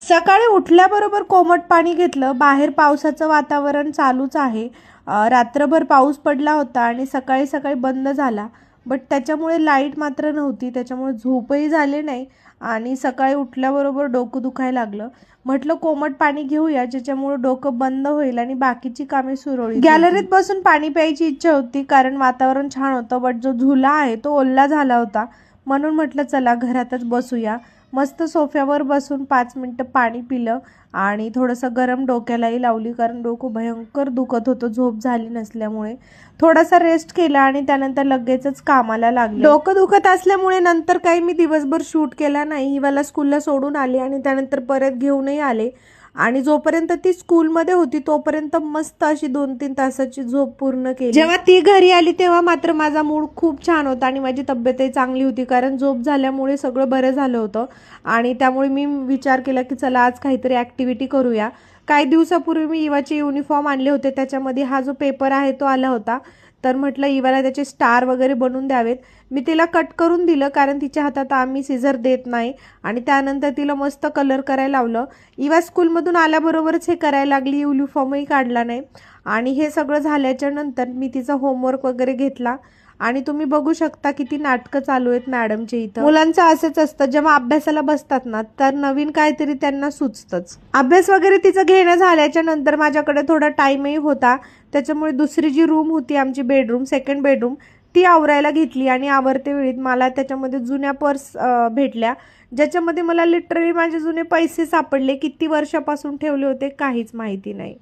सकाळी उठल्याबरोबर कोमट पाणी घेतलं. बाहेर पावसाचं वातावरण चालूच आहे. रात्रभर पाऊस पडला होता आणि सकाळी सकाळी बंद झाला. बट त्याच्यामुळे लाईट मात्र नव्हती, त्याच्यामुळे झोपही झाली नाही आणि सकाळी उठल्याबरोबर डोकं दुखायला लागलं. म्हटलं कोमट पाणी घेऊया, ज्याच्यामुळे डोकं बंद होईल आणि बाकीची कामे सुरळीत. गॅलरीत बसून पाणी प्यायची इच्छा होती कारण वातावरण छान होतं, बट जो झुला आहे तो ओल्ला झाला होता. म्हणून म्हटलं चला घरातच बसूया. मस्त सोफ्यावर बसून 5 मिनटं पाणी पिलं आणि थोडंसं गरम डोक्यालाही लावली कारण डोकं भयंकर दुखत होतं झोप झाली नसल्यामुळे. थोडासा रेस्ट केला आणि त्यानंतर लगेचच कामाला लागले. डोकं दुखत असल्यामुळे नंतर काही मी दिवसभर शूट केला नाही. हिवाला स्कूलला सोडून आले आणि त्यानंतर परत घेऊनही आले आणि जोपर्यंत ती स्कूलमध्ये होती तोपर्यंत मस्त अशी 2-3 तासाची झोप पूर्ण केली. जेव्हा ती घरी आली तेव्हा मात्र माझा मूड खूप छान होता आणि माझी तब्येतही चांगली होती कारण झोप झाल्यामुळे सगळं बरं झालं होतं. आणि त्यामुळे मी विचार केला की चला आज काहीतरी ॲक्टिव्हिटी करूया. काही दिवसापूर्वी मी इवाचे युनिफॉर्म आणले होते, त्याच्यामध्ये हा जो पेपर आहे तो आला होता. तर म्हटलं इवाला त्याचे स्टार वगैरे बनवून द्यावेत. मी तिला कट करून दिलं कारण तिच्या हातात आम्ही सिझर देत नाही आणि त्यानंतर तिला मस्त कलर करायला लावलं. इवा स्कूलमधून आल्याबरोबरच हे करायला लागली, युनिफॉर्मही काढला नाही. आणि हे सगळं झाल्याच्या नंतर मी तिचा होमवर्क वगैरे घेतला आणि तुम्ही बघू शकता किती नाटकं चालू आहेत मॅडमचे इथं. मुलांचं असंच असतं, जेव्हा अभ्यासाला बसतात ना तर नवीन काहीतरी त्यांना सुचतंच. अभ्यास वगैरे तिचं घेणं झाल्याच्या नंतर माझ्याकडे थोडा टाईमही होता, त्याच्यामुळे दुसरी जी रूम होती आमची बेडरूम, सेकंड बेडरूम, ती आवरायला घेतली. आणि आवरते वेळीत मला त्याच्यामध्ये जुन्या पर्स भेटल्या, ज्याच्यामध्ये मला लिटरली माझे जुने पैसे सापडले. किती वर्षापासून ठेवले होते काहीच माहिती नाही.